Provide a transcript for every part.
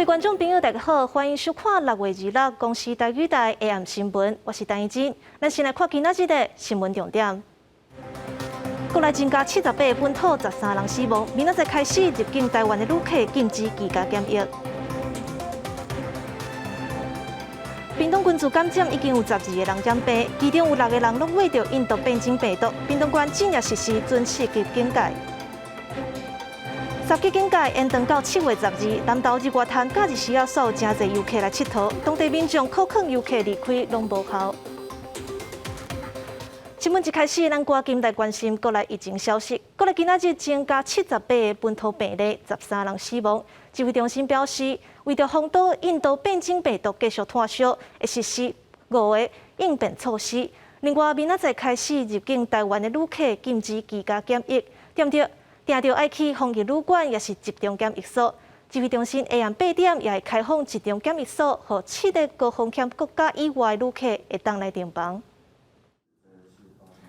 观众朋友，大家好，欢迎收看6月26日公视台语台 AM 新闻，我是陈怡真。咱先来看今仔日的新闻重点。国内增加78本土13人死亡，明仔载开始入境台湾的旅客禁止居家检疫。屏东军事监检已经有12个人染病，其中有6个人拢遇到印度变种病毒。屏东县今日实施准7级警戒。3级警戒延长到7月12日，南投日月潭假日时啊，所有真侪游客来佚佗，当地民众口劝游客离开拢无效。新闻一开始，咱赶紧来关心国内疫情消息。国内今仔日增加78个本土病例，13人死亡。指挥中心表示，为着防堵印度变种病毒继续扩散，会实施5个应变措施。另外，明仔载开始入境台湾的旅客禁止居家检疫，定着爱去防疫旅馆，也是集中检疫所。指挥中心下暗8点也会开放集中检疫所，予7个高风险国家以外的旅客会当来订房。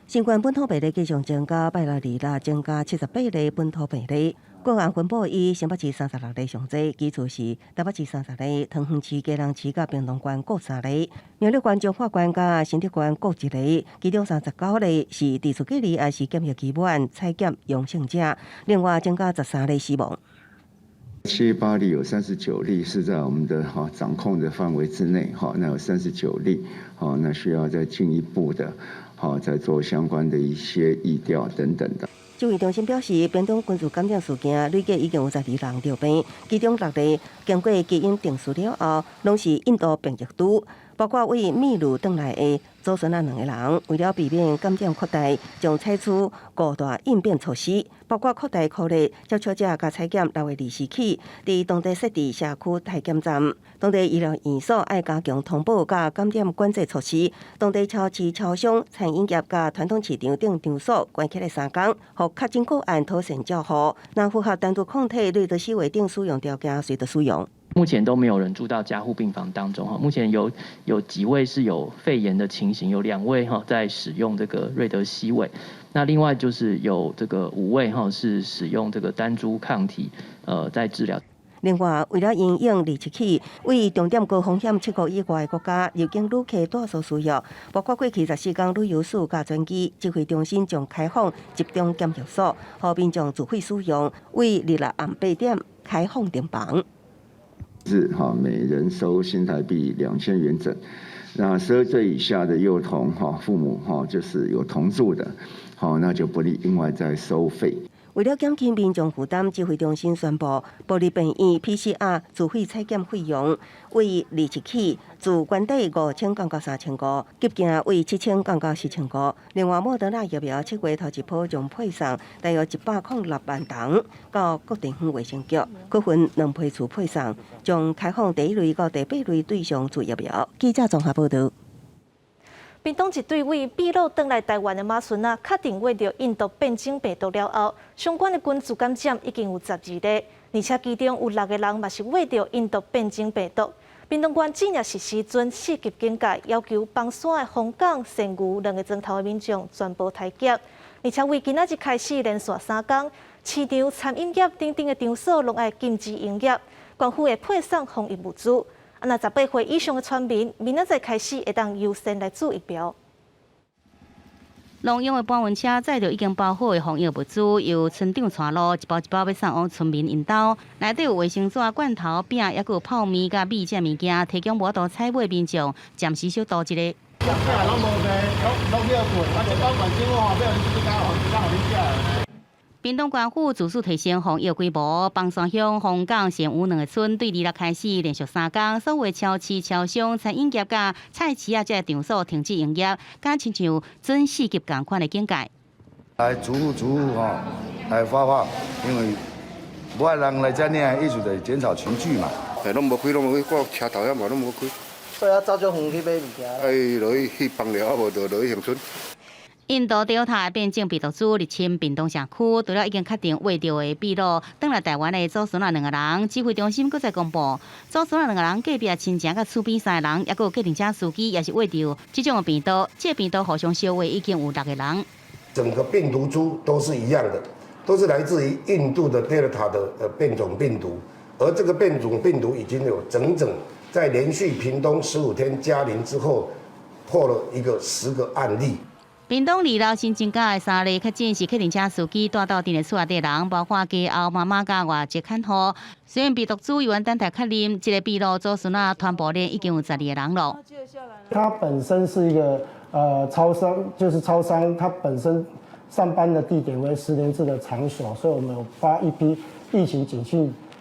新冠本土病例继续增加，拜六日增加78例本土病例。个案分布以新北市36例上侪，其次是台北市30例，桃园市、基隆市、甲屏东县各3例，苗栗县、彰化县、甲新竹县各1例，其中39例是第四隔离还是检疫期满采检阳性者，另外增加13例死亡。7、8例有39例是在我们的掌控的范围之内，那有39例，那需要再进一步的，再做相关的一些疫调等等的。指挥中心表示，屏东军事感染事件累计已经有12人着病，其中6例经过基因定序了后，拢是印度病毒株，包括为秘鲁转来的祖孙2个人。为了避免感染扩大，将采取5大应变措施，包括扩大酷热接触者甲采检6月20日起，伫当地设置社区体检站。当地医疗院所爱加强通报甲感染管制措施。当地超市、超商、餐饮业甲传统市场等场所关起来3天，互确诊个案妥善照护。若符合单独抗体瑞德西韦定使用条件，随着使用。目前都没有人住到加护病房当中哈。目前有几位是有肺炎的情形，有2位哈在使用这个瑞德西韦，那另外就是有这个5位哈是使用这个单株抗体在治疗。另外，为了因应2日起为重点高风险7国以外的国家入境旅客大数需要，包括过去14天旅游史甲专机，指挥中心将开放集中检疫所，予民众自费使用，为日暗8点开放订房。是每人收新台币2000元整。那12岁以下的幼童父母就是有同住的，那就不另外再收费。为了减轻民众负担，指挥中心宣布，部立病院 PCR 自费采检费用为2日起自原底5000降到3500，急件为7000降到4000。另外，莫德纳疫苗7月头一波将配送大约106万筒到各地方卫生局，各分2批次配送，将开放第1类到第8类对象做疫苗。记者综合报道。屏东一对为秘鲁转来台湾的马孙确定为着印度变种病毒了后，相关的军事监检已经有12例，而且其中有6个人嘛是为着印度变种病毒。屏东县今日实施准4级警戒，要求邦山的红港、仙牛2个钟头的民众全部体检，而且为今仔日开始连续3天，市场、餐饮业等等的场所拢爱禁止营业，官府会配送防疫物资。那18岁以上的村民，明仔载开始会当优先来做疫苗。农用的搬运车载着已经包好的防疫物资，由村长带路，一包一包要送往村民因兜。内底有卫生纸、罐头、饼，还有泡面、甲米这物件，提供无多采买民众暂时小度一个。屏东县府自主提升防疫规模，邦山乡、红港、仙牛2个村对2日开始连续3天，所有超市、超商、餐饮业甲菜市啊，这场所停止营业，甲亲像准4级同款的警戒。来逐户来发，因为无爱人来遮尔，意思就是减少群聚嘛。拢无开，我车头也嘛拢无开。所以走种远去买物件。落去放了，无就落去乡村。印度 Delta 变种病毒株入侵屏东社区，除了已经确定为着的秘鲁转来台湾的祖孙2个人，指挥中心搁再公布，祖孙2个人隔壁亲情甲厝边3个人，也有计程车司机也是为着这种的病毒，这病毒互相烧化已经有6个人。整个病毒株都是一样的，都是来自于印度的 Delta 的变种病毒。而这个变种病毒已经有整整在连续屏东15天加零之后，破了一个10个案例。屏东2楼新增加的3例确诊是客停车司机带到店内厝内的人，包括家后妈妈甲外籍看护。虽然病毒株由等待确认，这个秘鲁祖孙啊传播链已经有12个人了。他本身是一个超商，就是超商，他本身上班的地点为10连制的场所，所以我们有发一批疫情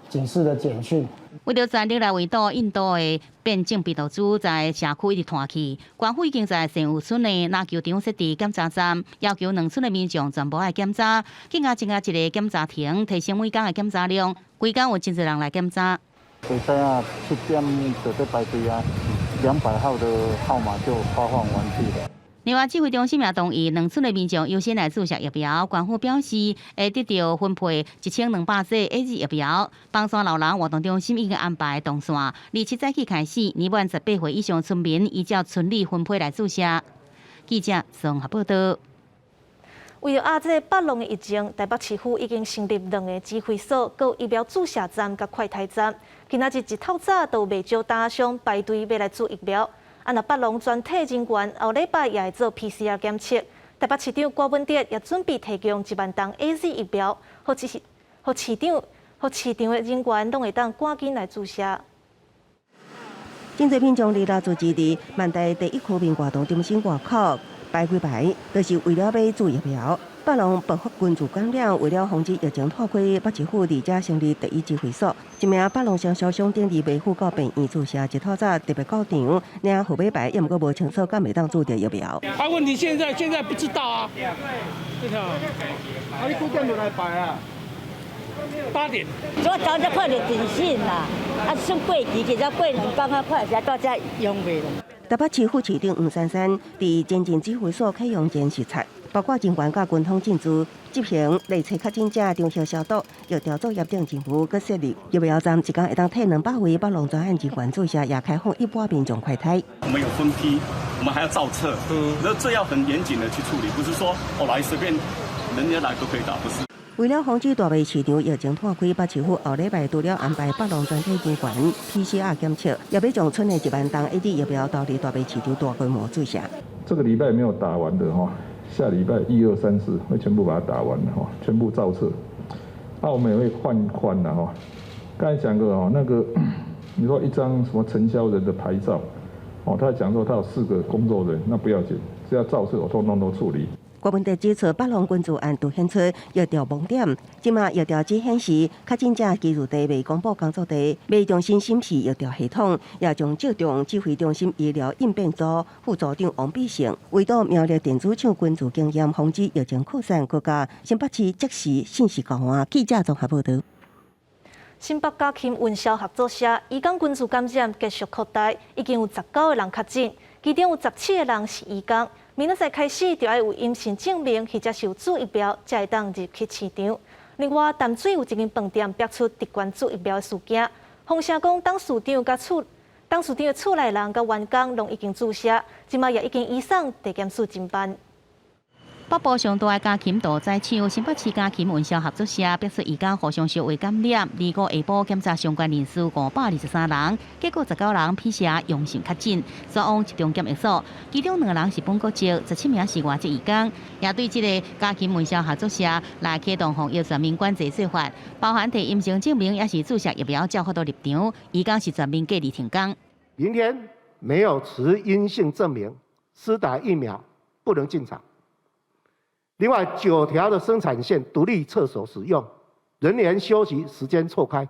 警示的简讯。为了全力来围堵印度的变种病毒株在社区一直传去，官府已经在善务村的篮球场设置检查站，要求2村的民众全部来检查，更加增加一个检查亭，提升每天的检查量，规天有真侪人来检查。会使啊，7点就在排队啊，200号的号码就发放完毕了。另外，指挥中心也同意2村的民众优先来注射疫苗。官府表示，会得到分配1200剂 AZ 疫苗。邦山老人活动中心已经安排动线，27早起开始，年满18岁以上村民依照村里分配来注射。记者综合报道。为了压制北龙的疫情，台北市府已经成立2个指挥所、各疫苗注射站甲快筛站。今仔日一透早，都有未少大商排队要来注疫苗。若北龙全体人员后礼拜也会做 PCR 检测。台北市长郭文哲也准备提供1万剂 AZ 疫苗，互市场的人员拢会当赶紧来注射。真侪民众离来主持伫万代第1区民活动中心外口排几排，就是为了要注疫苗。北龙爆发群聚感染，为了防止疫情拓开，北市府伫遮成立第1指挥所。一名北龙乡小商店伫卖府到病院注射，一透早特别到场，领号码牌，也毋过无清楚敢袂当注到疫苗。问题现在不知道啊。这条，你几点就来排啊？8点。我早就看到电信啦，算过期，其实过2天啊，看才到这用袂了。台北市副市长黄珊珊伫前进指挥所启用前视察，包括人员甲军方进驻执行内测确诊者中小消毒，要调做验证政府，佮设立疫苗站，一天会当替200位北龙专案人员注射，也开放一般民众快筛。我们有分批，我们还要造册，那这要很严谨的去处理，不是说来随便人家来都可以打，不是。为了防止大卖市场疫情拓开，北市府后礼拜除了安排北龙全体人员 PCR 检测，也要将村内1万剂 AZ 疫苗到大卖市场大规模注射。这个礼拜没有打完的下礼拜1、2、3、4会全部把它打完的全部造册。我们也会换的刚才讲过那个你说一张什么承销人的牌照他讲说他有4个工作人，那不要紧，只要造册我通通都处理。郭文哲指出，北龙群聚案凸显出疫调盲点，即马疫调只显示确诊者居住地未公布工作地，未重新审视疫调系统，也将借重指挥中心医疗应变组副组长王必胜，围堵苗栗电子厂群聚经验，防止疫情扩散，国家新北市即时信息交换。记者综合报道。新北家禽运销合作社移工群聚感染继续扩大，已经有19个人确诊，其中有17个人是移工。明仔载开始，就要有阴性证明，或者是有注疫苗，才会当入去市场。另外，淡水有一间饭店爆出直关注疫苗的事件，风声讲董事长的厝内人甲员工拢已经注射，即马也已经移送地检署侦办。北部上大的家禽屠宰场新北市家禽运销合作社表示，移工互相相互感染，25下晡检查相关人数523人，结果19人 PCR 阳性确诊，转往集中检疫所，其中2个人是本国籍，17名是外籍移工。也对这个家禽运销合作社来启动防疫全面管制做法，包含提阴性证明，也是注射疫苗才法度入场。移工是全面隔离停工。明天没有持阴性证明、施打疫苗不能进场。另外，9条的生产线独立厕所使用，人员休息时间错开。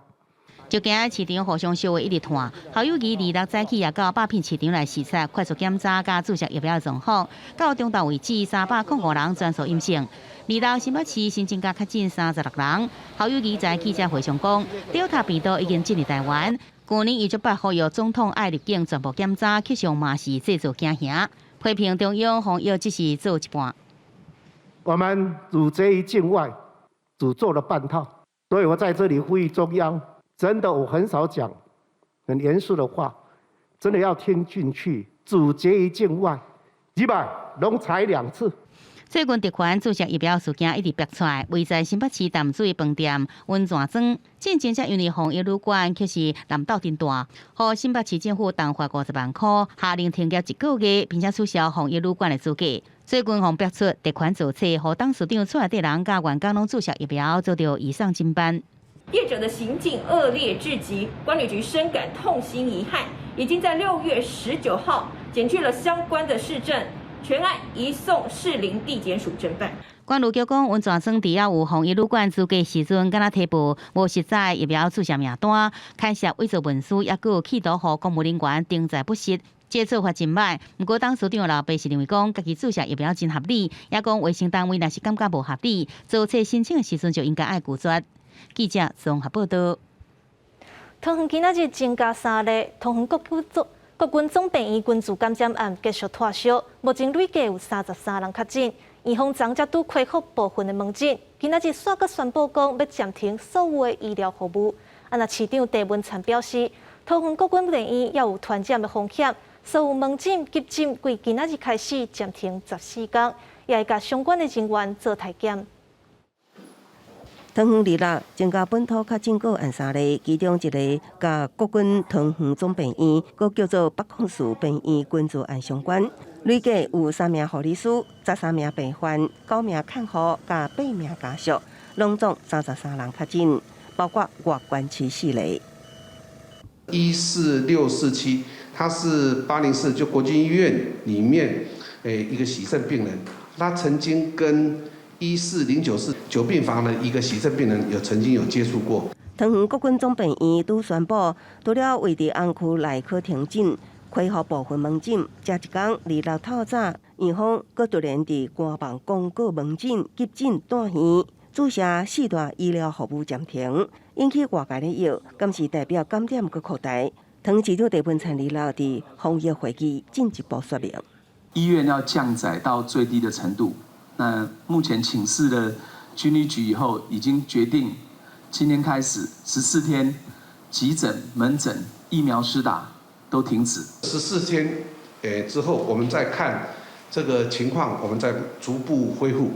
就惊市场互相相互一直拖，侯友宜26早起也到8片市场来视察快速检查加注射疫苗的状况。到中昼为止，305人全数阴性。26新北市新增加确诊36人。侯友宜在记者会上讲，Delta 病毒已经进入台湾。去年118呼吁总统爱入境全部检查，气象嘛是制造惊吓，批评中央防疫只是做一半。我们阻截于境外，只做了半套，所以我在这里呼吁中央，真的我很少讲很严肃的话，真的要听进去。阻截于境外，200拢裁2次。最近特权注射疫苗事件一直爆出来，位在新北市淡水饭店温泉庄，进前才因为防疫旅馆却是难斗阵大，互新北市政府重罚50万块，下令停业1个月，并且取消防疫旅馆的资格。最近防爆出特权造册，互当市长出来的人甲员工拢注射疫苗，遭到以上经办。业者的行径恶劣至极，管理局深感痛心遗憾，已经在6月19号检具了相关的市政。全案移送士林地检署侦办。管路局讲，温泉庄除了有防疫旅馆资格时阵，敢若提报无实在疫苗注射名单，开设伪造文书，也佫有企图互公务人员定在不实。这做法真歹。不过，当市长老爸是认为讲，家己注射疫苗真合理，也讲卫生单位若是感觉无合理，造册申请的时阵就应该爱拒绝。记者综合报道。桃园今仔日增加3例桃园国军总病院军事感染案继续脱销，目前累计有33人确诊。院方昨才拄恢复部分的门诊，今仔日煞阁宣布讲要暂停所有的医疗服务。那市长郑文灿表示，桃园国军病院也有传染的风险，所有门诊急诊规今仔日开始暂停14天，也会甲相关的人员做体检。桃园日落增加本土确诊个案3例，其中1例甲国军桃园总病院，佮叫做北控市病院军事案相关。累计有3名护理师、13名病患、9名看护、甲8名家属，拢总33人确诊，包括外关区4例。14647，他是804就国军医院里面一个洗肾病人，他曾经跟14094久病房的一个洗肾病人曾经有接触过。桃园国军总病院拄宣布，除了位伫安区内科停诊，恢复部分门诊，这一天日落透早，院方阁突然伫官网公告门诊、急诊断线，注射4大医疗服务暂停，引起外界的忧，敢是代表感染阁扩大？桃园市长郑文灿日落伫防疫会议进一步说明，医院要降载到最低的程度。那目前请示了军医局以后，已经决定今天开始14天急诊、门诊、疫苗施打都停止。14天之后，我们再看这个情况，我们再逐步恢复。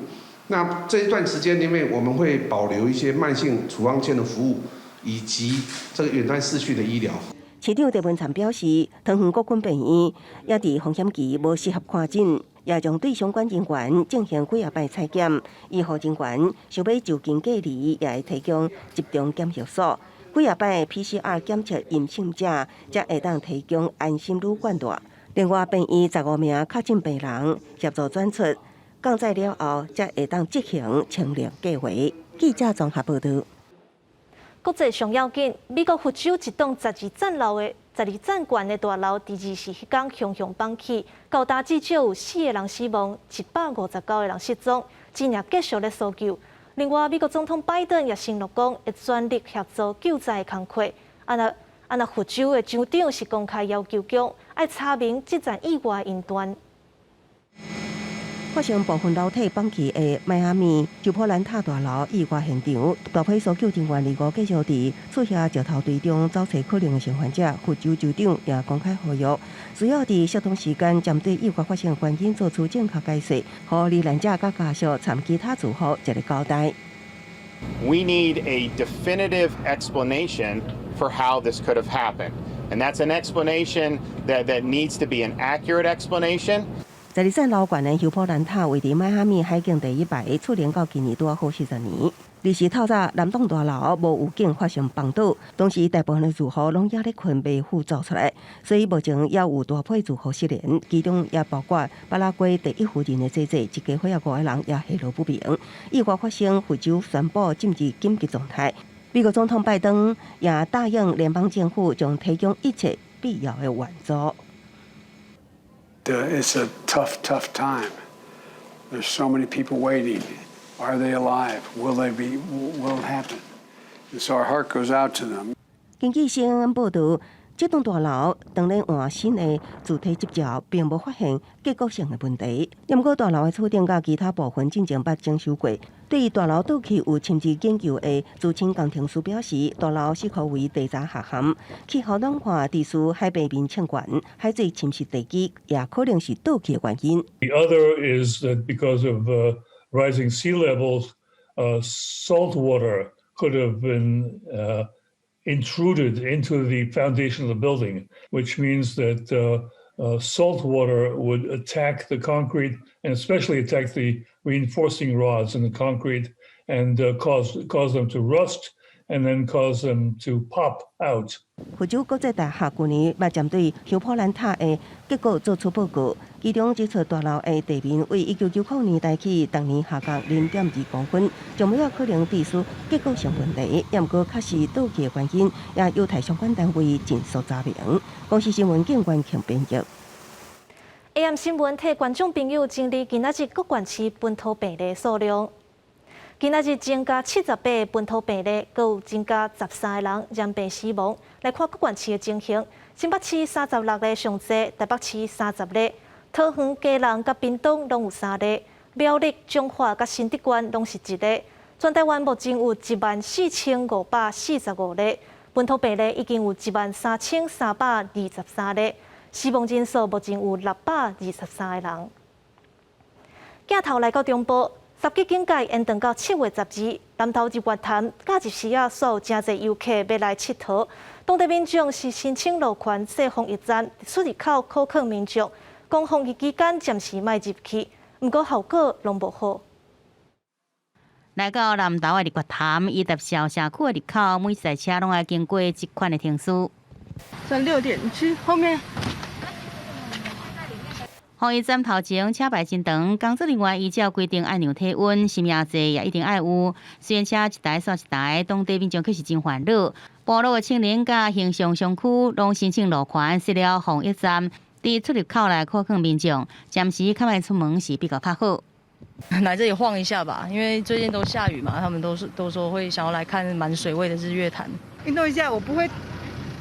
那这一段时间里面，我们会保留一些慢性处方签的服务，以及这个远端视讯的医疗。市长郑文灿表示，桃园国军病院也伫风险期无适合看诊。也将对相关人员进行几摆采检，医护人员想要就近隔离，也会提供集中检疫所。几摆 PCR 检测阴性者，才会当提供安心旅馆住。另外，病院15名确诊病人协助转出，降载了后，才会当执行清零计划。记者综合报道。国际上要紧，美国佛州一栋12层楼的12层高的大楼，第24迄天熊熊放起，高达至少有4个人死亡，159个人失踪，今日继续咧搜救。另外，美国总统拜登也承诺讲会全力协助救灾的工作。那佛州的州长是公开要求讲，要查明这场意外因端。发生部分楼体崩起的迈阿密旧波兰塔大楼意外现场，大批搜救人员25继续伫厝下石头堆中找找可能的生还者。佛州州长也公开呼吁，需要伫适当时间针对意外发生的原因做出正确解释，互罹难者甲家属参其他住户一个交代。We need a definitive explanation for how this could have happened, and that's an explanation that needs to be an accurate explanation. 12层楼高的休普兰塔位伫迈阿密海景第一排，厝龄到今年拄好40年。20透早，南栋大楼无预警发生崩倒，当时大部分的住户拢也咧困，未ful走出来，所以目前也有大批住户失联，其中也包括巴拉圭第一夫人的姐姐，一家伙5个人也下落不明。意外发生，佛州宣布进入紧急状态。美国总统拜登也答应联邦政府将提供一切必要的援助。It's a tough time. There's so many people waiting. Are they alive? Will it happen? And so our heart goes out to them. 根据CNN 报道，这栋大楼当然换新的主体接照，并无发现结构性的问题。不过大楼的厝顶甲其他部分进前捌征收过。对于大楼倒去有亲自研究的资深工程师表示，大楼适合为地闸下陷，气候暖化地区海平面欠悬，海水侵蚀地基，也可能是倒去的原因。The other is that because of rising sea levels, salt water could have been intruded into the foundation of the building, which means that salt water would attack the concrete and especially attack the reinforcing rods in the concrete and cause them to rust and then cause them to pop out. 福州国际大学去年捌针对香普兰塔的结果做出报告，其中指出大楼的地面为1990年代起当年下降0.2公分，就没有可能提出结构性问题。不过，确实倒去的原因，也有待相关单位尽速查明。公视新闻警官强编辑。AM 新闻替观众朋友整理今仔日各县市本土病例数量。今仔日增加78个本土病例，阁有增加13个人染病死亡。来看各县市的情形：新北市36个上济，台北市30个，桃园、嘉南甲屏东拢有3个，苗栗、彰化甲新竹县拢是1个。全台湾目前有14545个本土病例，已经有13323个，死亡人数目前有623个人。镜头来到中部。十级警戒延长到7月10日，南投日月潭假日时啊，所有真侪游客要来佚佗。当地民众是申请路权设防疫站，出入口考劝民众，讲防疫期间暂时莫入去，不过效果拢无好。来到南投的日月潭，伊搭小社区的入口，每台车拢要经过这款的停驶。算6点去后面。防疫站头前车牌真长，工作人员依照规定按量体温，心压计也一定爱有。虽然车一台刷一台，当地民众却是真烦恼。部落的青年甲形象商区拢申请路权设了防疫站，伫出入口来考劝民众，暂时较莫出门是比较较好。来这里晃一下吧，因为最近都下雨嘛，他们都说会想要来看满水位的日月潭，运动一下。我不会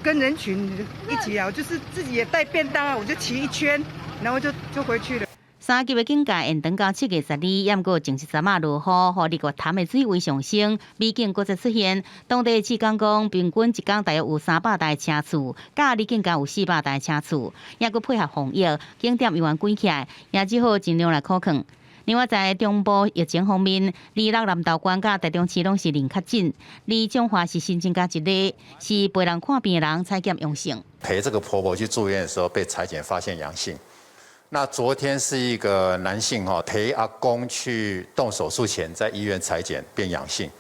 跟人群一起啊，我就是自己也带便当啊，我就骑一圈。然后就回去了。3级的警戒延长到7月12日，也毋过前13日落雨，互日月潭的水位上升，美景搁再出现。当地市讲平均一天大约有300台车次，假日更加有400台车次，也搁配合防疫，景点永远关起来，也只好尽量来考劝。另外，在中部疫情方面，离南投县甲台中市拢是零确诊，离彰化是新增加1例，是陪人看病的人采检阳性。陪这个婆婆去住院的时候被采检发现阳性。那昨天是一个男性陪阿公去动手术前，在医院采检变阳性。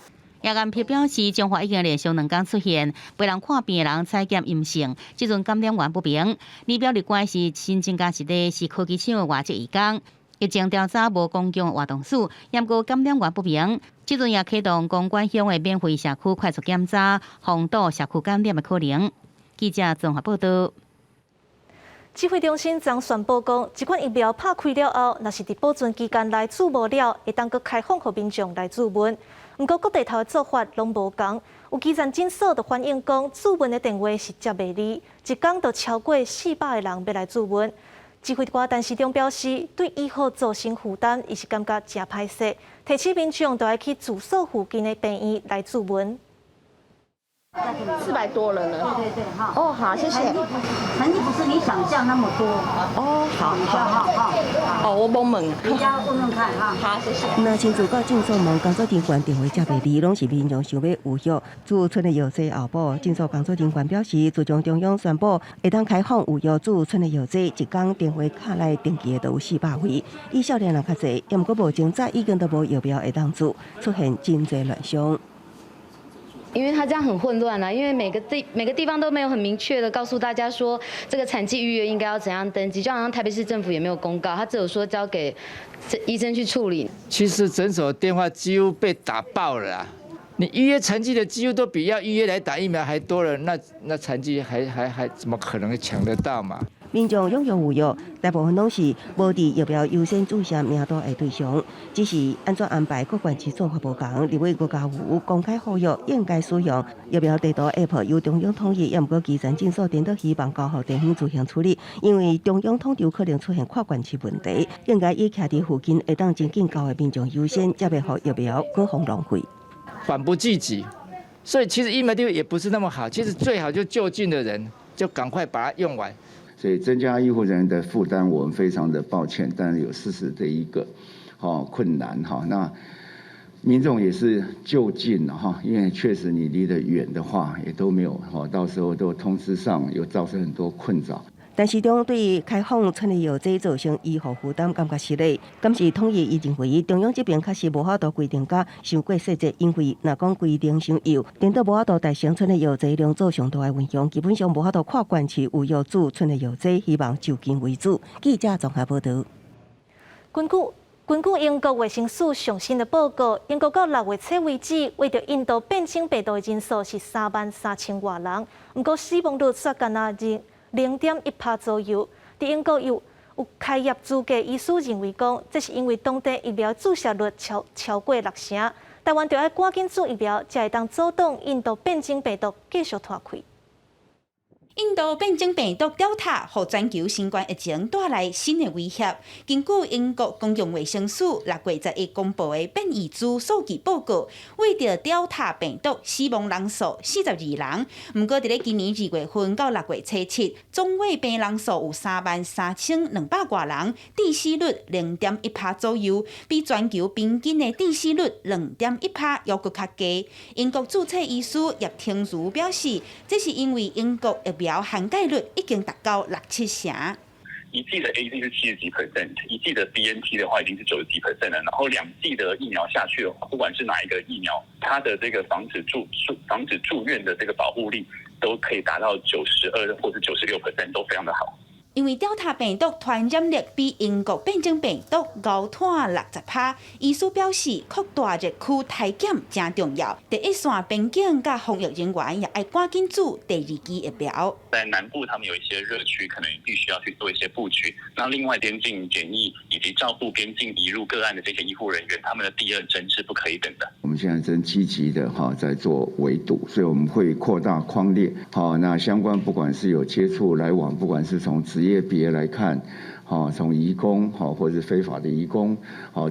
也按批表示，彰化已经连续2天出现陪人看病的人采检阴性，即阵感染源不明。里表例外是新增加1例，是科技厂的外籍移工。疫情调查无公共活动数，也过感染源不明。即阵也启动公馆乡的免费社区快速检查，防堵社区感染的可能。记者综合报道。指挥中心昨宣布讲，这款疫苗拍开了后，若是伫保存期间内注无了，会当搁开放予民众来注文。不过各地头的做法拢无同，有基层诊所就反映讲，注文的电话是接袂离，一天就超过400个人要来注文。指挥官陈时中表示，对医护造成负担，伊是感觉真歹势，提醒民众都要去住所附近的病院来注文。400多人了。对，哈。哦，好，谢谢。成绩不是你想象那么多。哦，好。哦，我帮忙。你家问问看哈。好，谢谢。那亲自到诊所问工作人员电话接袂离，拢是民众想要有效驻村的药剂后补。诊所工作人员表示，自从中央宣布会当开放有效驻村的药剂，一天电话卡内登记的都有400位，以少年人较侪，也毋过目前早已经都无药标会当驻，出现真侪乱象。因为它这样很混乱啊，因为每个地方都没有很明确的告诉大家说这个产季预约应该要怎样登记，就好像台北市政府也没有公告，他只有说交给医生去处理。其实诊所电话几乎被打爆了啊！你预约残疾的几乎都比要预约来打疫苗还多了，那残疾还怎么可能抢得到嘛？民众踊跃预约，大部分拢是无伫疫苗优先注射名单的对象，只是安怎安排各县市做法无同。立委郭家武公开呼吁应该使用疫苗地图 App， 由中央统一，也毋过基层诊所电脑希望交予地方自行处理，因为中央统筹可能出现跨县市问题，应该以徛伫附近会当真紧交的民众优先，才袂予疫苗过分浪费。缓不济急，所以其实疫苗地位也不是那么好，其实最好就就近的人就赶快把它用完。所以增加医护人员的负担，我们非常的抱歉，但是有事实的一个困难哈。那民众也是就近哈，因为确实你离得远的话，也都没有到时候都通知上有造成很多困扰。但市长对开放村里药剂造成医护负担感觉失礼，敢是统一伊认为中央这边确实无法度规定甲伤过细节，因为若讲规定伤幼，电脑无法度大城村的药剂量做上大的运用，基本上无法度跨县市有药主村的药剂，希望就近为主。记者综合报道。根据英国卫生署上新的报告，英国到6月初为止，为着印度变种病毒的人数是33000多人，不过死亡率却敢若0.1%左右。伫英国有开业资格医师认为讲，这是因为当地疫苗注射率超过60%，台湾就要赶紧注疫苗，才会当阻挡印度变种病毒继续拓开。印度变种病毒 Delta 互全球新冠疫情带来新的威胁。根据英国公共卫生署6月11公布的变异株数据报告，为着 Delta 病毒死亡人数42人。不过，伫今年2月份到6月初7，总位病人数有33200多人，致死率0.1%左右，比全球平均的致死率2.1%又搁较低。英国注册医师叶廷如表示，这是因为英国疫苗涵盖率已经达到6-7成。一剂的 AZ 是70几%，一剂的 BNT 的话已经是90几%了。然后2剂的疫苗下去的话，不管是哪一个疫苗，它的这个防止住院的这个保护力都可以达到92%或是96%，都非常的好。因为 Delta 病毒传染力比英国变种病毒高碳60%，医师表示，扩大热区体检真重要。第一线边境甲防疫人员也要赶紧注第2剂疫苗。在南部，他们有一些热区，可能必须要去做一些布局。那另外，边境检疫以及照顾边境移入个案的这些医护人员，他们的第2针是不可以等的。我们现在正积极的在做围堵，所以我们会扩大框列。那相关不管是有接触来往，不管是从职业别来看，从移工或者是非法的移工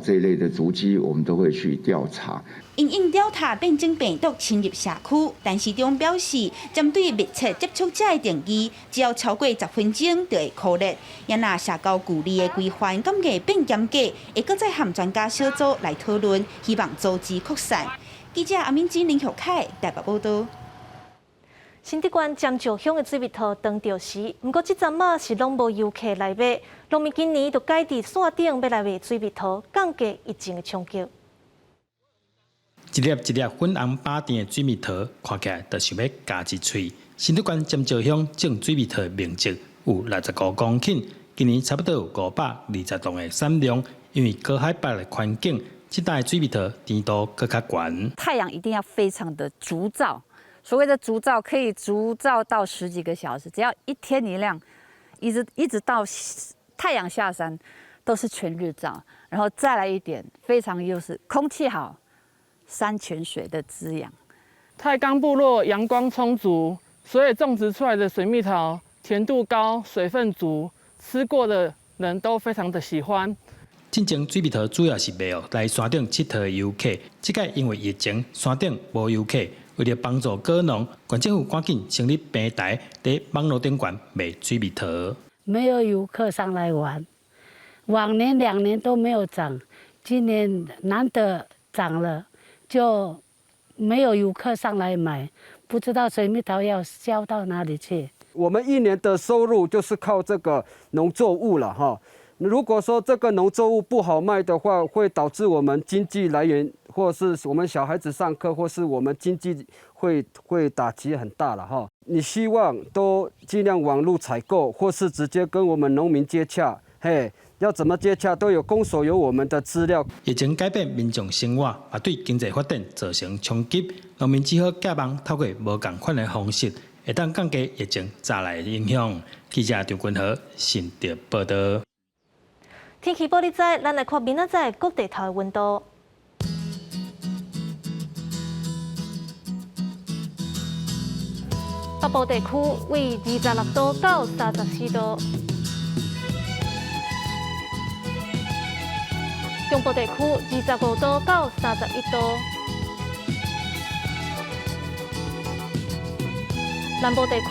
这一类的足迹，我们都会去调查。因应 Delta 变种病毒侵入社区，但市长表示，针对密切接触者的定义，只要超过10分钟就会扣列。也若社交距离的规范敢会变严格，会搁再和专家小组来讨论，希望阻止扩散。记者阿敏珍、林秀凯台北报道。新竹县尖石乡的水蜜桃当着时，不过这阵仔是拢无游客来买。农民今年就改伫线顶要来卖水蜜桃，降低疫情的冲击。一粒一粒粉红巴甜的水蜜桃，看起来就想要夹一喙。新竹县尖石乡种水蜜桃的面积有65公顷，今年差不多有520吨的产量。因为高海拔的环境，这带水蜜桃甜度更较悬。太阳一定要非常的烛照。所谓的烛照可以烛照到10几个小时，只要一天一亮，一直到太阳下山，都是全日照。然后再来一点，非常优势，空气好，山泉水的滋养。太钢部落阳光充足，所以种植出来的水蜜桃甜度高、水分足，吃过的人都非常的喜欢。进前水蜜桃主要是卖来山顶佚佗的游客，这届因为疫情，山顶无游客。为了帮助果农，县政府赶紧成立平台，在网络顶管卖水蜜桃。没有游客上来玩，往年2年都没有涨，今年难得涨了，就没有游客上来买，不知道水蜜桃要销到哪里去。我们1年的收入就是靠这个农作物了哈。如果说这个农作物不好卖的话，会导致我们经济来源，或是我们小孩子上课，或是我们经济会打击很大了哈。你希望都尽量网络采购，或是直接跟我们农民接洽，嘿，要怎么接洽都有公所有我们的资料。疫情改变民众生活，也对经济发展造成冲击，农民只好寄望透过无同款的方式，会当降低疫情带来的影响。记者张君和新竹报道。天气报你知，咱来看明仔载各地头的温度。北部地区为26度到34度，中部地区25度到31度，南部地区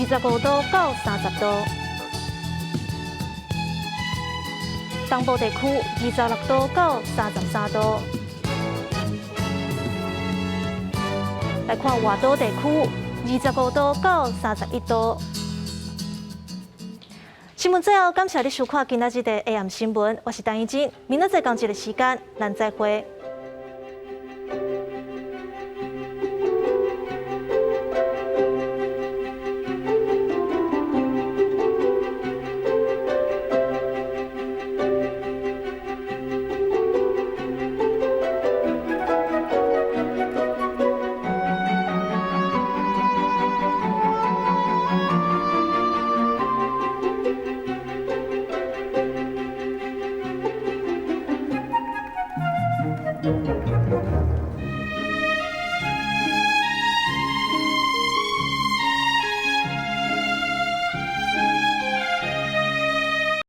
25度到30度，东部地区26度到33度。来看外岛地区。25度到31度。新闻最后，感谢你收看今仔日的 AM 新闻，我是陈怡静，明仔载同一个时间，咱再会。